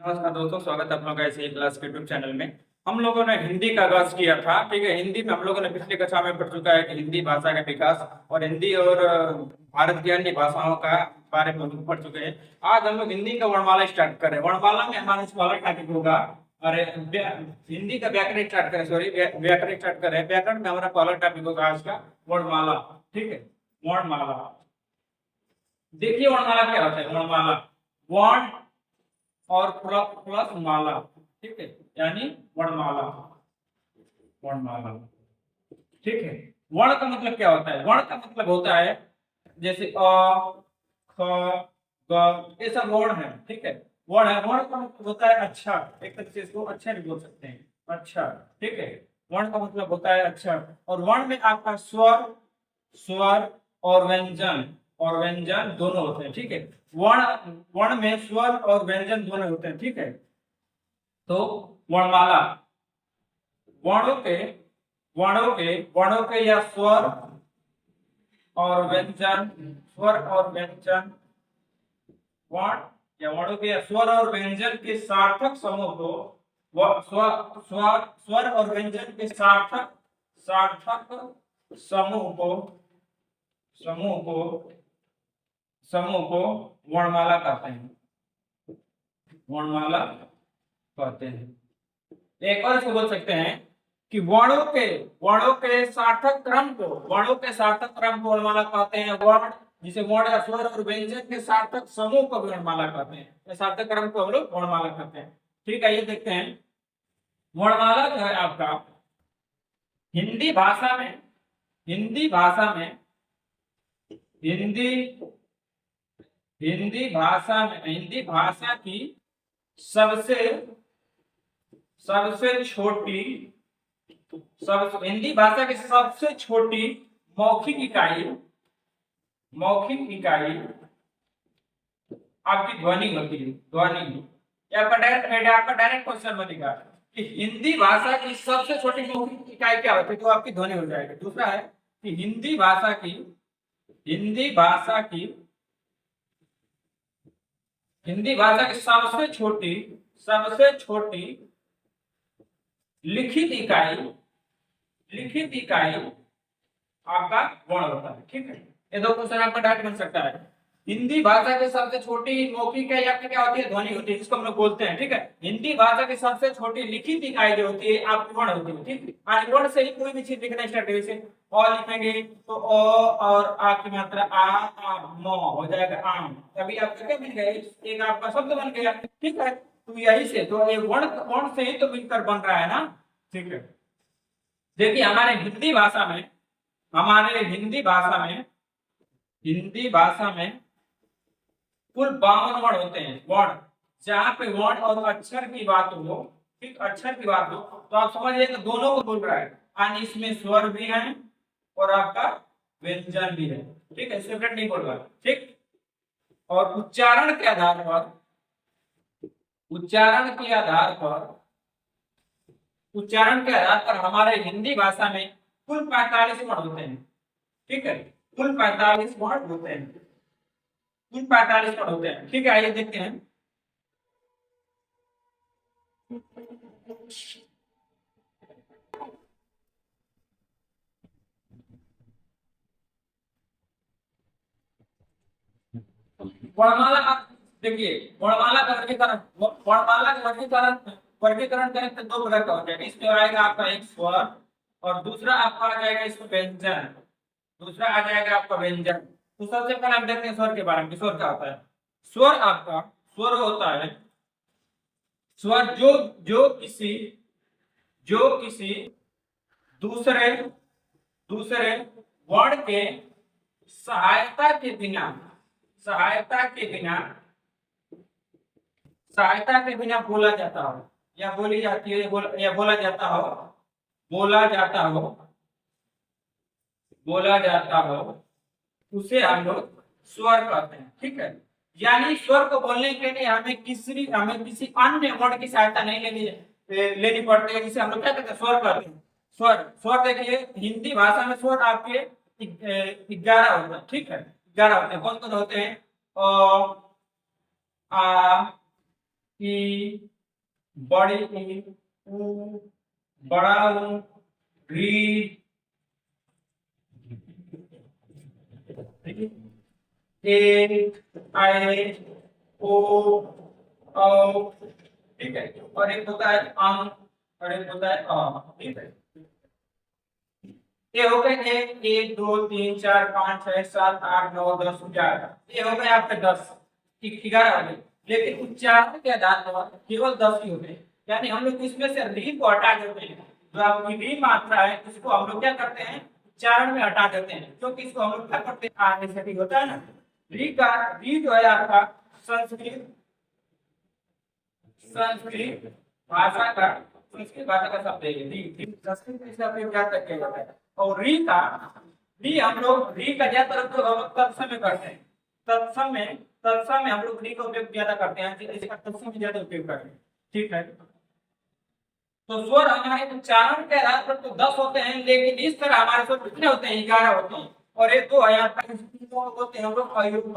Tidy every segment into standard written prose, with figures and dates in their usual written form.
नमस्कार दोस्तों, स्वागत है आप लोगों का ऐसे ही क्लास के यूट्यूब चैनल में। हम लोगों ने हिंदी का आगाज किया था। ठीक है, हिंदी में हम लोगों ने पिछली कक्षा में पढ़ चुका है कि हिंदी भाषा का विकास और हिंदी और भारत की अन्य भाषाओं का बारे में पढ़ चुके हैं। आज हम लोग हिंदी का वर्णमाला स्टार्ट करें। वर्णमाला में हमारा वाला टॉपिक होगा। अरे हिंदी का व्याकरण स्टार्ट करें, सॉरी व्याकरण स्टार्ट करें। व्याकरण में हमारा पहला टॉपिक होगा आज का वर्णमाला। ठीक है, वर्णमाला। देखिए वर्णमाला क्या होता है। वर्णमाला वर्ण और प्लस माला। ठीक है, यानी वर्णमाला। वर्णमाला, ठीक है। वर्ण का मतलब क्या होता है? वर्ण का मतलब होता है जैसे अ, ख, ग, ये सब वर्ण है। ठीक है, वर्ण है। वर्ण का मतलब होता है अच्छा। एक तरीके से इसको अच्छा भी बोल सकते हैं, अच्छा। ठीक है, वर्ण का मतलब होता है अच्छा। और वर्ण में आपका स्वर, स्वर और व्यंजन दोनों होते हैं। ठीक है, वर्ण वर्ण में स्वर और व्यंजन दोनों होते हैं। ठीक है, तो वर्णमाला वर्णों के या स्वर और व्यंजन वर्ण या वर्णों के या स्वर और व्यंजन के सार्थक समूह को स्वर और व्यंजन के सार्थक सार्थक समूह को समूह को समूह को वर्णमाला कहते हैं। वर्णमाला कहते हैं। एक और इसको बोल सकते हैं कि वर्णों के सार्थक क्रम को वर्णमाला कहते हैं। वर्ण जिसे वर्ण या स्वर और व्यंजन के सार्थक समूह को वर्णमाला कहते हैं। सार्थक क्रम को हम लोग वर्णमाला कहते हैं। ठीक है, ये देखते हैं। वर्णमाला जो है आपका हिंदी भाषा में हिंदी भाषा में हिंदी हिंदी भाषा की सबसे सबसे छोटी हिंदी भाषा की सबसे छोटी मौखिक इकाई आपकी ध्वनि होती है। ध्वनि। आपका डायरेक्ट क्वेश्चन बनेगा कि हिंदी भाषा की सबसे छोटी मौखिक इकाई क्या होती है, तो आपकी ध्वनि हो जाएगी। दूसरा है कि हिंदी भाषा की सबसे छोटी लिखित इकाई आपका वर्ण होता है। ठीक है, ये दो क्वेश्चन आपका डायरेक्ट बन सकता है। हिंदी भाषा की सबसे छोटी मौखिक इकाई आपकी क्या होती है? ध्वनि होती है, जिसको हम लोग बोलते हैं। ठीक है, हिंदी भाषा की सबसे छोटी लिखित इकाई जो होती है आपकी वर्ण होती है। ठीक है, आज वर्ण से ही कोई भी चीज लिखना स्टार्ट करें। जैसे अ लिखेंगे तो अ और आ की मात्रा आ म हो जाएगा आम। तभी आपका क्या बन गया? एक आपका शब्द बन गया। ठीक है, तो यही से तो ये वर्ण वर्ण से ही तो मिलकर बन रहा है ना। ठीक है, देखिए हमारे हिंदी भाषा में कुल 52 वर्ण होते हैं। वर्ण, जहां पे वर्ण और अक्षर की बात हो, ठीक, अक्षर की बात हो, तो आप समझिए कि दोनों को बोल रहा है। यानी इसमें स्वर भी है और आपका व्यंजन भी है। ठीक है, सेपरेट नहीं बोल रहा। ठीक, और उच्चारण के आधार पर हमारे हिंदी भाषा में कुल 45 वर्ण होते हैं। ठीक है, कुल 45 वर्ण होते हैं। कुल 45 वर्ण होते हैं। ठीक है, आइए देखते हैं। वर्णमाला, देखिए वर्णमाला का वर्गीकरण करें तो दो प्रकार का हो जाएगा। इसमें आएगा आपका एक स्वर और दूसरा आपका आ जाएगा इसमें व्यंजन। तो सबसे पहले हम देखते हैं स्वर के बारे में। स्वर क्या होता है? स्वर होता है स्वर जो किसी दूसरे दूसरे वर्ण के सहायता के बिना सहायता के बिना बोला जाता हो या बोली जाती है, या बोला जाता हो, उसे हम लोग स्वर कहते हैं। ठीक है, यानी स्वर को बोलने के लिए हमें किसी अन्य वर्ण की सहायता नहीं लेनी पड़ती है, जिसे हम लोग क्या कहते हैं? स्वर कहते हैं। स्वर देखिए हिंदी भाषा में स्वर आपके 11 होते हैं। ठीक है, 11 होते हैं। कौन कौन होते हैं? अ आ ई, बड़ी ई, ऊ, बड़ा ऊ, री, ए, आई, ओ, औ, ठीक है। और एक होता है अं, और एक होता है अ, ठीक है। ये हो गए एक, एक, दो, तीन, चार, पाँच, छह, सात, आठ, नौ, 10, 11। ये हो गए आपके 10, 11 हो गए। लेकिन उच्चारण के आधार पर केवल 10 ही हो गए। यानी हम लोग इसमें से री को हटा देते हैं। जो आपकी री मात्रा है इसको हम लोग क्या करते हैं, उच्चारण में हटा देते हैं, क्योंकि इसको हम लोग क्या करते हैं, आगे से भी होता है ना। री जो है आपका संस्कृत संस्कृत भाषा का संस्कृत भाषा का शब्द है। री संस्कृत में इसका प्रयोग ज्यादा किया जाता है। और री हम लोग री का ज्यादातर उपयोग हम लोग तत्सम में करते हैं। तत्सम में हम लोग री का उपयोग ज्यादा करते हैं, इसका तत्सम में ज्यादा उपयोग करते हैं, ठीक है। तो स्वर हमारे उच्चारण के आधार पर तो 10 होते हैं, लेकिन इस तरह हमारे स्वर कितने होते हैं, 11 होते हैं। और ये दो यहाँ पर होते हैं हम लोग अयुग्म,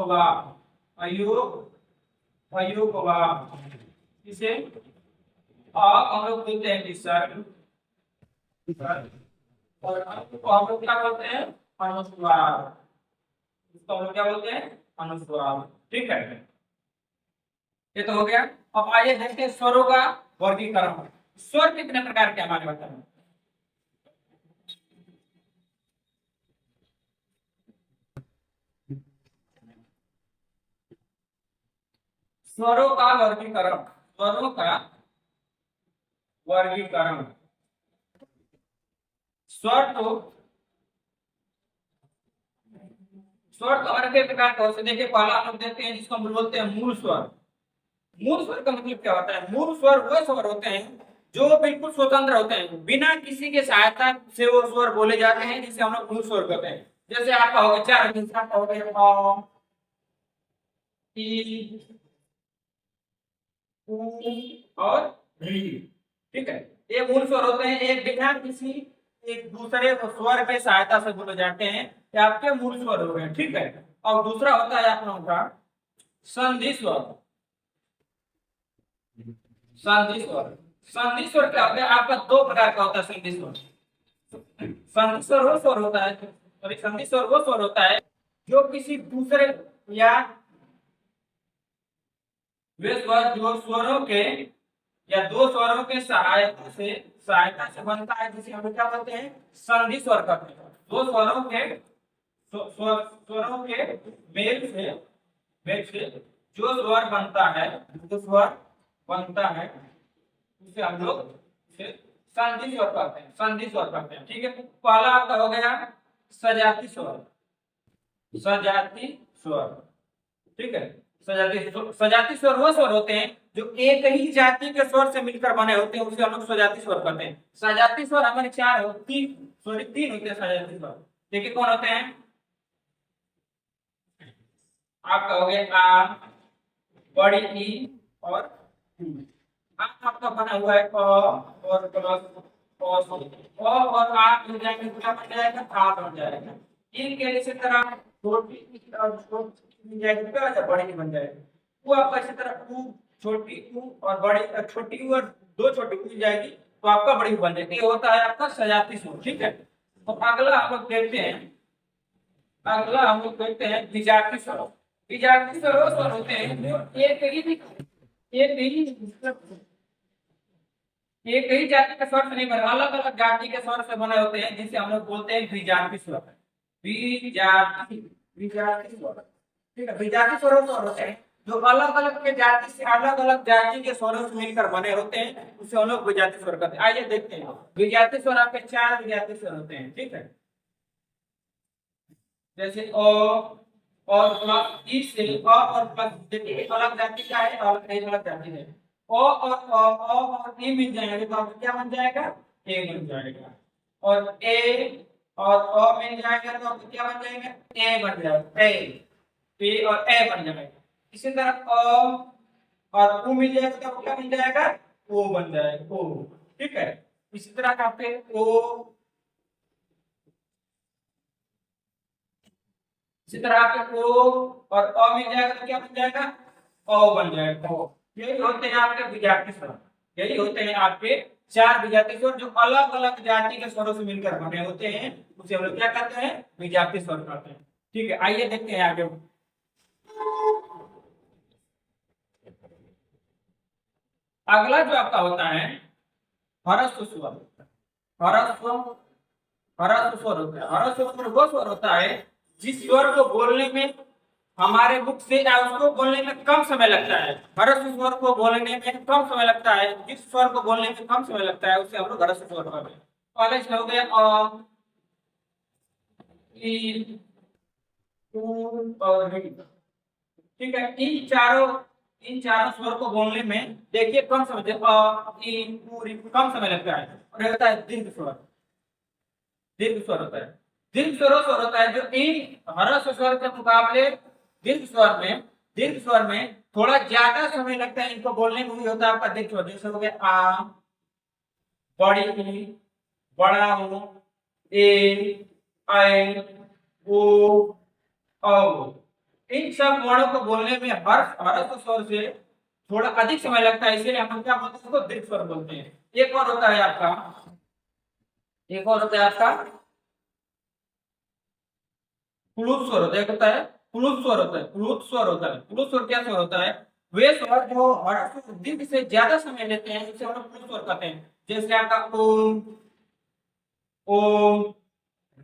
अयुग्म, इसे हम लोग बोलते हैं विसर्ग, और को हम लोग क्या बोलते हैं, अनुस्वार। इसको हम लोग क्या बोलते हैं, अनुस्वार, ठीक है। ये तो हो गया। अब आइए देखते हैं स्वरों का वर्गीकरण। स्वर कितने प्रकार के हमारे बताएं। स्वरों का वर्गीकरण, स्वरों का वर्गीकरण। स्वर तो हमारे कई प्रकार का होते हैं। देखिए पहला हम लोग देखते हैं जिसको हम बोलते हैं मूल स्वर। मूल स्वर का मतलब क्या होता है, मूल स्वर वो स्वर होते हैं जो बिल्कुल स्वतंत्र होते हैं, बिना किसी के सहायता से वो स्वर बोले जाते हैं, जिसे हम लोग मूल स्वर कहते हैं। जैसे आपका हो गया चार अक्षर का हो गया अ, ई, उ और री, ठीक है। ये मूल स्वर होते हैं, एक बिना किसी एक दूसरे स्वर के सहायता से बोले जाते हैं, ये आपके मूल स्वर हो गए, ठीक है। और दूसरा होता है आप लोगों का संधि स्वर। संधि स्वर, संधि स्वर क्या होता है आपका, दो प्रकार का होता है संधि स्वर। संधि स्वर वो स्वर होता है, सॉरी संधि स्वर वो स्वर होता है जो किसी दूसरे या वे स्वर जो स्वरों के या दो स्वरों के सहायता से बनता है, जिसे हम लोग क्या बोलते हैं, संधि स्वर कहते हैं। दो स्वरों के स्वरों के मेल से जो स्वर बनता है, जो स्वर बनता है उसे हम लोग उसे संधि स्वर कहते हैं, संधि स्वर कहते हैं, ठीक है। पहला आपका हो गया सजाती स्वर, सजाती स्वर, ठीक है। सजाती स्वर वो स्वर होते हैं जो एक ही जाति के स्वर से मिलकर बने होते हैं, उसे हम लोग सजाती स्वर कहते हैं। सजाती स्वर हमारे चार होती, सॉरी तीन होते हैं सजाती स्वर। देखिए कौन होते हैं, आपका हो गया आ, बड़ी ई और आपका बना हुआ है अ और प्लस अ और आ मिल जाएंगे, क्या बन जाएगा, आ बन जाएगा। इनके इसी तरह छोटी ई और छोटी मिल जाएगी, क्या हो जाएगा, बड़ी ई बन जाएगी। वो आपका इसी तरह ऊ, छोटी ऊ और बड़ी छोटी ऊ और दो छोटी ऊ मिल जाएगी, तो आपका बड़ी ऊ बन जाएगी। ये होता है आपका सजाती स्वर, ठीक है। तो अगला हम लोग देखते हैं, अगला हम लोग देखते हैं विजाती स्वर। विजाती स्वर वो स्वर होते हैं जो एक ही जाति के स्वर से नहीं बने, अलग अलग जाति के स्वर से बने होते हैं, जिसे हम लोग बोलते हैं द्विजाति स्वर। द्विजाति स्वर, ठीक है। द्विजाति स्वर वो स्वर होते हैं जो अलग अलग के जाति से अलग अलग जाति के स्वरों से मिलकर बने होते हैं, उसे हम लोग द्विजाति स्वर कहते हैं। आइए देखते हैं, द्विजाति स्वर आपके चार द्विजाति स्वर होते हैं, ठीक है। जैसे और प्लस ई से और प्लस, देखिए अलग जाति का है और अलग जाति है। और ए मिल जाएगा तो आपको क्या बन जाएगा, ए बन जाएगा। और ए और अ मिल जाएगा तो आपको क्या बन जाएगा, ए बन जाएगा, ए और ए बन जाएगा। इसी तरह अ और उ मिल जाएगा तो आपको क्या बन जाएगा, ओ बन जाएगा, ओ, ठीक है। इसी तरह का पे ओ, इसी तरह आपके ओ और अ मिल जाएगा तो क्या बन जाएगा, ओ बन जाएगा, ओ, यही होते हैं आपके विजातीय स्वर, यही होते हैं आपके चार विजातीय स्वर जो अलग अलग जाति के स्वरों से मिलकर बने होते हैं, उसे हम लोग क्या कहते हैं, विजातीय स्वर कहते हैं। ठीक है, आइए देखते हैं आगे। अगला जो आपका होता है ह्रस्व स्वर। ह्रस्व ह्रस्व स्वर होता है। ह्रस्व स्वर वो स्वर होता है जिस स्वर को बोलने में हमारे मुख से या उसको बोलने में कम समय लगता है। ह्रस्व स्वर को बोलने में कम समय लगता है, जिस स्वर को बोलने में कम समय लगता है उसे हम लोग ह्रस्व स्वर कहते हैं। पहले इसमें हो गया अ, ई, उ और री। ठीक है, इन चारों स्वर को बोलने में देखिए कम समय, अ, ई, उ, री, कम समय लगता है। और ये होता है दीर्घ स्वर। दीर्घ स्वर होता है। दीर्घ स्वर स्वर होता है जो इन ह्रस्व स्वर के मुकाबले दीर्घ स्वर में थोड़ा ज्यादा समय लगता है इनको बोलने में, भी होता है आपका दीर्घ स्वर। जैसे हो गया आ, बड़ी ई, बड़ा ऊ, ए, ऐ, ओ, औ। इन सब वर्णों को बोलने में ह्रस्व स्वर से थोड़ा अधिक समय लगता है, इसलिए हम क्या बोलते हैं, उसको दीर्घ स्वर बोलते हैं। एक और होता है आपका, एक और होता है आपका प्लुत स्वर होता है। एक होता है प्लुत स्वर होता है, प्लुत स्वर होता है। प्लुत स्वर क्या स्वर होता है, वे स्वर जो ह्रस्व दीर्घ से ज्यादा समय लेते हैं इसे हम लोग प्लुत स्वर कहते हैं। जैसे आपका ओम, ओम,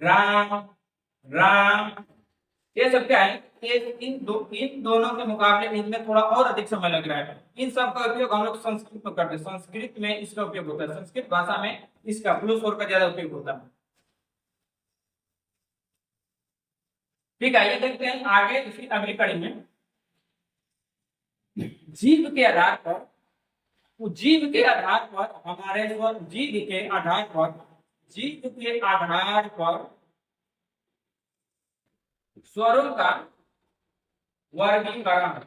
राम, राम। ये सब क्या है, ये इन दोनों के मुकाबले इनमें थोड़ा और अधिक समय लग रहा है। इन सब का उपयोग हम लोग संस्कृत में करते हैं, संस्कृत में इसका उपयोग होता है, संस्कृत भाषा में इसका प्लुत स्वर का ज्यादा उपयोग होता है। ठीक है, ये देखते हैं आगे इसी अगली कड़ी में। जीव के आधार पर, जीव के आधार पर हमारे स्वर, जीव के आधार पर, जीव के आधार पर स्वरों का वर्गीकरण,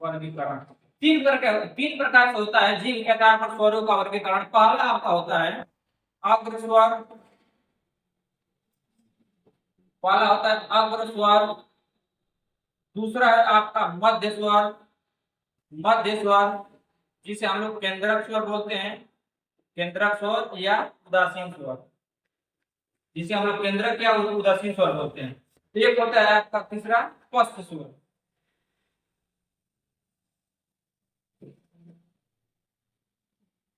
वर्गीकरण तीन प्रकार से होता है जीव के आधार पर स्वरों का वर्गीकरण। पहला आपका होता है अग्र स्वर, पहला होता है अग्र स्वर। दूसरा है आपका मध्य स्वर, मध्य स्वर जिसे हम लोग केंद्रक स्वर बोलते हैं, केंद्रक स्वर या उदासीन स्वर, जिसे हम लोग केंद्रक या उदासीन स्वर बोलते हैं। एक होता है आपका तीसरा स्पष्ट स्वर।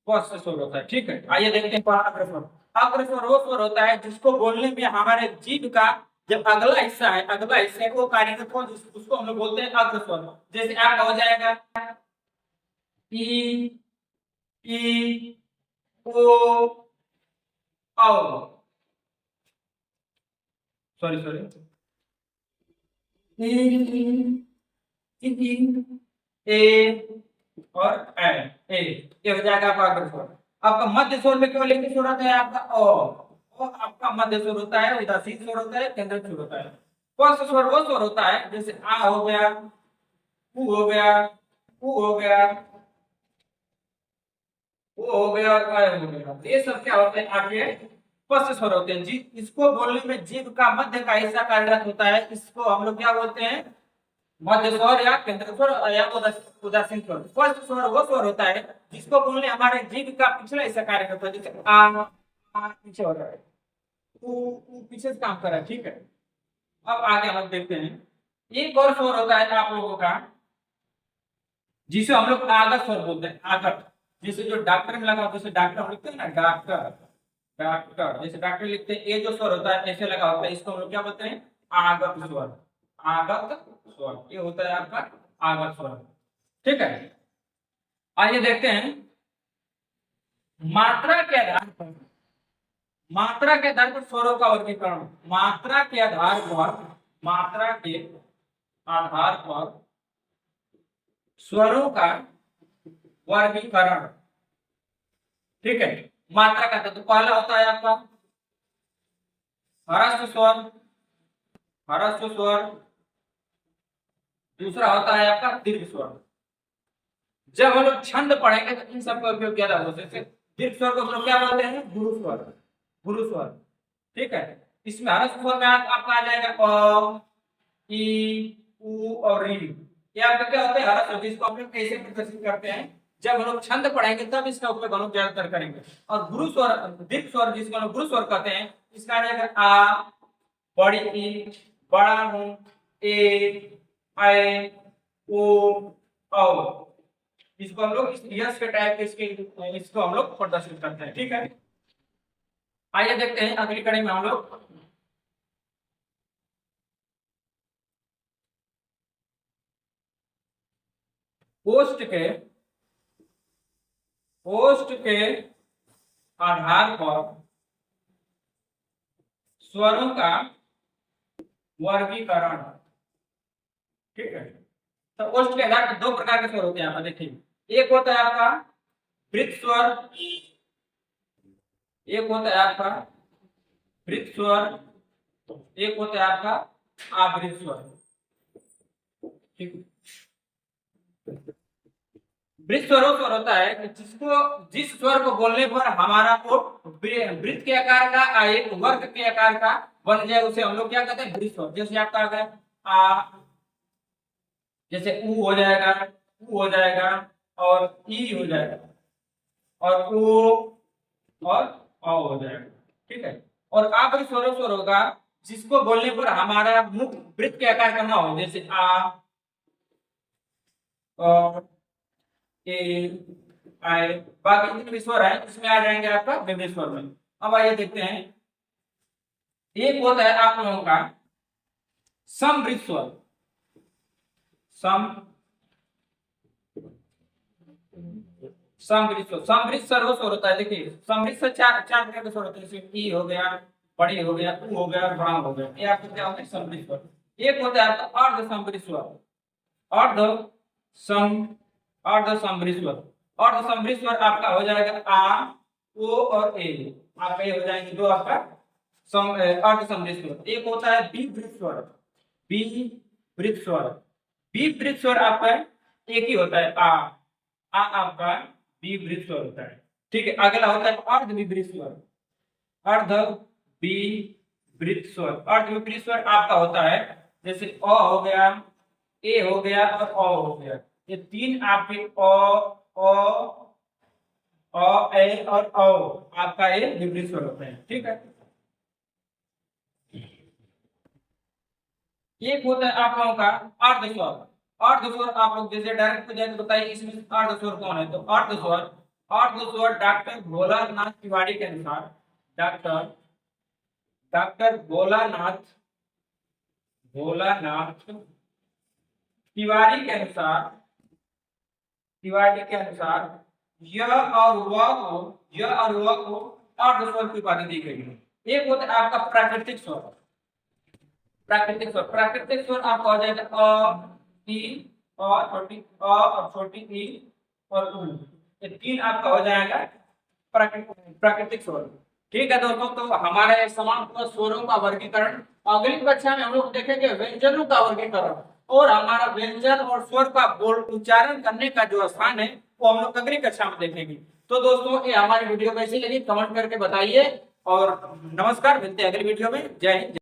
स्पष्ट स्वर होता है। ठीक है, आइए देखते हैं अग्र स्वर। अग्र स्वर वो स्वर होता है जिसको बोलने में हमारे जीभ का जब अगला हिस्सा है, अगला हिस्से को कार्यरत हो, उसको हम लोग बोलते हैं अग्र स्वर। जैसे आपका हो जाएगा ई, ई, ओ, औ। सॉरी सॉरी, ए और ए ये हो जाएगा आपका अग्र स्वर। आपका मध्य स्वर में केवल एक स्वर आता है आपका ओ आपका मध्य स्वर होता है, उदासीन स्वर होता है, केंद्रित स्वर होता है। स्पष्ट स्वर वो स्वर होता है जैसे आ हो गया, उ हो गया, उ हो गया, वो हो गया और आ हो गया। ये सब क्या होते हैं आपके स्पष्ट स्वर होते हैं। जी, इसको बोलने में जीभ का मध्य का हिस्सा कार्यरत होता है, इसको हम लोग क्या बोलते हैं, मध्य स्वर या केंद्र स्वर या उदासीन स्वर। स्पष्ट स्वर वो स्वर होता है जिसको बोलने हमारे जीभ का पिछला हिस्सा कार्य करता है। जैसे आ पीछे हो रहा है, उ पीछे से काम कर रहा है। ठीक है, अब आगे हम देखते हैं एक और स्वर होता है आप लोगों का जिसे हम लोग आगत स्वर बोलते हैं। आगत जैसे जो डॉक्टर में लगा होता है, जैसे डॉक्टर हम लिखते हैं ना, डॉक्टर, डॉक्टर जैसे डॉक्टर लिखते हैं, ये जो स्वर होता है ऐसे लगा होता है, इसको हम लोग क्या बोलते हैं, आगत स्वर। आगत स्वर ये होता है आपका आगत स्वर। ठीक है, आइए देखते हैं मात्रा के आधार पर, मात्रा के आधार पर स्वरों का वर्गीकरण। मात्रा के आधार पर, मात्रा के आधार पर स्वरों का वर्गीकरण। ठीक है, मात्रा का तो पहला होता है आपका ह्रस्व स्वर, ह्रस्व स्वर। दूसरा होता है आपका दीर्घ स्वर। जब हम लोग छंद पढ़ेंगे तो इन सब का उपयोग ज्यादा होता है। दीर्घ स्वर को हम लोग क्या बोलते हैं, गुरु स्वर, गुरु स्वर। ठीक है, इसमें ह्रस्व स्वर में आपका आ जाएगा अ, ई, उ और री। ये आपका क्या होता है हरा शब्द, इसको हम लोग कैसे प्रदर्शित करते हैं, जब हम लोग छंद पढ़ेंगे तब इसका उपयोग हम लोग ज्यादातर करेंगे। और गुरु स्वर, दीर्घ स्वर जिसको हम लोग गुरु स्वर कहते हैं, इसका आ जाएगा आ, बड़ी ई, बड़ा हूं, ए, ऐ, ओ, औ। इसको हम लोग इस यस के टाइप के इसको हम लोग प्रदर्शित करते हैं। ठीक है, आइए देखते हैं अगली कड़ी में हम लोग पोस्ट के आधार पर स्वरों का वर्गीकरण। ठीक है, तो पोस्ट के आधार पर दो प्रकार के स्वर होते हैं, आप देखिए। एक होता है आपका वृत्त स्वर, एक होता है आपका वृत्त स्वर, एक होता है आपका आवृत्त स्वर। ठीक, वृत्त स्वर वो स्वर होता है कि जिस स्वर को बोलने पर हमारा ओठ वृत्त के आकार का एक वर्ग के आकार का बन जाए, उसे हम लोग क्या कहते हैं, वृत्त स्वर। जैसे आपका आ गया आ, जैसे ऊ हो जाएगा, ऊ हो जाएगा, और ई हो जाएगा, और ओ और औ हो जाएगा। ठीक है, और आवृत्त स्वर होगा जिसको बोलने पर हमारा मुख वृत्त के आकार का ना हो, जैसे आ, ए, आई, बाकी जितने भी स्वर है इसमें आ जाएंगे आपका विभिन्न स्वर में। अब आइए देखते हैं, एक होता है आप लोगों का समवृत्त स्वर। समवृत्त स्वर वो स्वर होता है, देखिए समवृत्त स्वर चार प्रकार के स्वर होते हैं, जैसे ई हो गया, बड़ी हो गया, ऊ हो गया, बड़ा हो गया, ये आपको क्या होता है, समवृत्त स्वर। एक होता है आपका अर्ध समवृत्त स्वर, अर्ध सम अर्ध समवृत्त स्वर। अर्ध समवृत्त स्वर आपका हो जाएगा आ, ओ और ए, आपका ये हो जाएंगे दो आपका अर्ध समवृत्त स्वर। एक होता है विवृत्त स्वर, विवृत्त स्वर। विवृत्त स्वर आपका एक ही होता है आ आपका विवृत्त स्वर होता है। ठीक है, अगला होता है अर्ध विवृत्त स्वर, अर्ध विवृत्त स्वर। अर्ध विवृत्त स्वर आपका होता है जैसे अ हो गया, ए हो गया और अ हो गया, ये तीन आपके ए और औ आपका ये विवृत्त स्वर होते हैं। ठीक है, एक होता है आप लोगों का अर्ध स्वर। अर्ध स्वर आप लोग जैसे डायरेक्ट पे जाके बताइए इसमें अर्ध स्वर कौन है, तो अर्ध स्वर डॉक्टर भोलानाथ तिवारी के अनुसार, डॉक्टर भोलानाथ तिवारी के अनुसार यह और वह को अर्ध स्वर की उपाधि दी गई है। एक होता है आपका प्राकृतिक स्वर। प्राकृतिक स्वर आपका हो जाएगा अ, ई और छोटी ई और उ, ये तीन आपका हो जाएगा प्राकृतिक स्वर। ठीक है दोस्तों, तो हमारे समाप्त हुआ स्वरों का वर्गीकरण। अगली कक्षा में हम लोग देखेंगे व्यंजनों का वर्गीकरण, और हमारा व्यंजन और स्वर का बोल उच्चारण करने का जो स्थान है वो हम लोग अगली कक्षा में देखेंगे। तो दोस्तों, ये हमारी वीडियो कैसी लगी कमेंट करके बताइए, और नमस्कार, मिलते हैं अगली वीडियो में। जय हिंद।